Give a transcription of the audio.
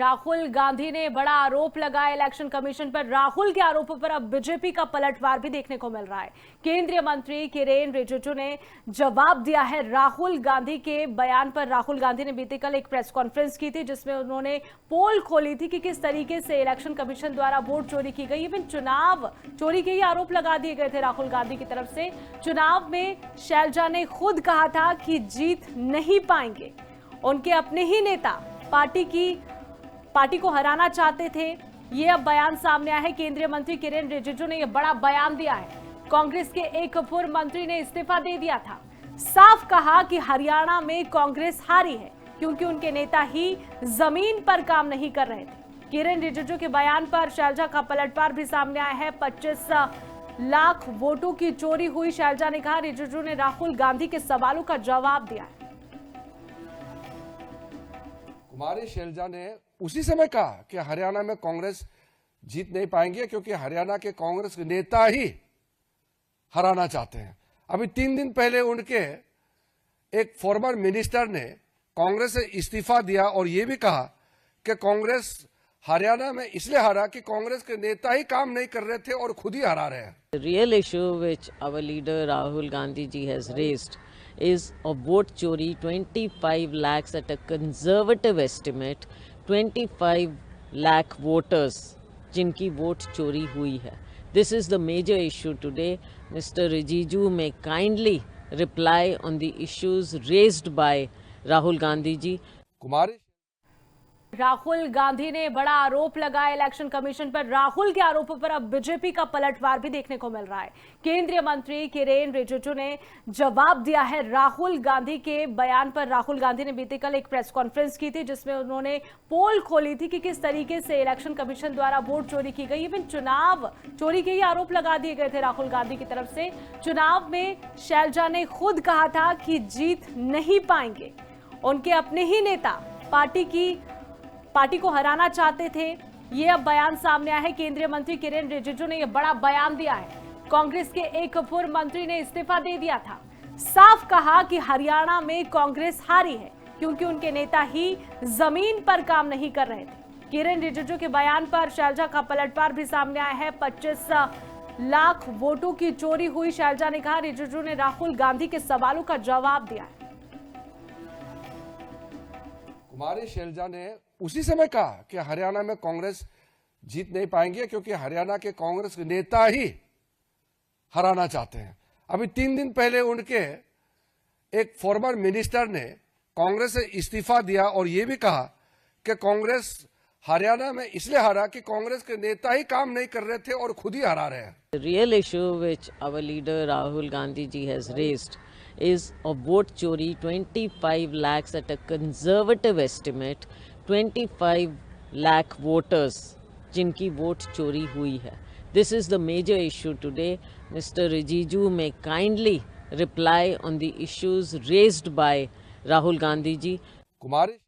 राहुल गांधी ने बड़ा आरोप लगाया इलेक्शन कमीशन पर। राहुल के आरोपों पर अब बीजेपी का पलटवार भी देखने को मिल रहा है। केंद्रीय मंत्री किरेन रिजिजू ने जवाब दिया है राहुल गांधी के बयान पर। राहुल गांधी ने बीते कल एक प्रेस कॉन्फ्रेंस की थी जिसमें उन्होंने पोल खोली थी कि किस तरीके से इलेक्शन कमीशन द्वारा वोट चोरी की गई। इवन चुनाव चोरी के ही आरोप लगा दिए गए थे राहुल गांधी की तरफ से। चुनाव में शैलजा ने खुद कहा था कि जीत नहीं पाएंगे। उनके अपने ही नेता पार्टी को हराना चाहते थे। ये अब बयान सामने आया है। केंद्रीय मंत्री किरेन रिजिजू ने यह बड़ा बयान दिया है। कांग्रेस के एक पूर्व मंत्री ने इस्तीफा दे दिया था। साफ कहा कि हरियाणा में कांग्रेस हारी है क्योंकि उनके नेता ही जमीन पर काम नहीं कर रहे थे। किरेन रिजिजू के बयान पर शैलजा का पलटवार भी सामने आया है। 25 लाख वोटों की चोरी हुई, शैलजा ने कहा। रिजिजू ने राहुल गांधी के सवालों का जवाब दिया है। कुमारी शैलजा ने उसी समय कहा कि हरियाणा में कांग्रेस जीत नहीं पाएंगे क्योंकि हरियाणा के कांग्रेस के नेता ही हराना चाहते हैं। अभी 3 दिन पहले उनके एक फॉर्मर मिनिस्टर ने कांग्रेस से इस्तीफा दिया और यह भी कहा कि कांग्रेस हरियाणा में इसलिए हारा कि कांग्रेस के नेता ही काम नहीं कर रहे थे और खुद ही हरा रहे हैं। The real issue which our leader Rahul Gandhi ji has raised is of vote chori, 25 lakhs at a conservative estimate, 25 lakh voters जिनकी वोट चोरी हुई है। This is the major issue today. Mr. Rijiju may kindly reply on the issues raised by Rahul Gandhi ji. कुमारी राहुल गांधी ने बड़ा आरोप लगाया election commission पर। राहुल के आरोपों पर अब बीजेपी का पलटवार भी देखने को मिल रहा है। केंद्रीय मंत्री किरेन रिजिजू ने जवाब दिया है राहुल गांधी के बयान पर। राहुल गांधी ने बीते कल एक प्रेस कॉन्फ्रेंस की थी जिसमें उन्होंने पोल खोली थी कि किस तरीके से इलेक्शन कमीशन द्वारा वोट चोरी की गई। इवन चुनाव चोरी के ही आरोप लगा दिए गए थे राहुल गांधी की तरफ से। चुनाव में शैलजा ने खुद कहा था कि जीत नहीं पाएंगे। उनके अपने ही नेता पार्टी को हराना चाहते थे। ये अब बयान सामने आया है। केंद्रीय मंत्री किरेन रिजिजू ने यह बड़ा बयान दिया है। कांग्रेस के एक पूर्व मंत्री ने इस्तीफा दे दिया था। साफ कहा कि हरियाणा में कांग्रेस हारी है क्योंकि उनके नेता ही जमीन पर काम नहीं कर रहे थे। किरेन रिजिजू के बयान पर शैलजा का पलटवार भी सामने आया है। 25 लाख वोटों की चोरी हुई, शैलजा ने कहा। रिजिजू ने राहुल गांधी के सवालों का जवाब दिया है। कुमारी शैलजा ने उसी समय कहा कि हरियाणा में कांग्रेस जीत नहीं पाएंगे क्योंकि हरियाणा के कांग्रेस के नेता ही हराना चाहते हैं। अभी 3 दिन पहले उनके एक फॉर्मर मिनिस्टर ने कांग्रेस से इस्तीफा दिया और यह भी कहा कि कांग्रेस हरियाणा में इसलिए हारा कि कांग्रेस के नेता ही काम नहीं कर रहे थे और खुद ही हरा रहे हैं। The real issue which our leader Rahul Gandhi ji has raised is of vote chori, 25 lakhs at a conservative estimate, 25 lakh voters जिनकी वोट चोरी हुई है। This is the major issue today. Mr. Rijiju may kindly reply on the issues raised by Rahul Gandhi ji. Kumari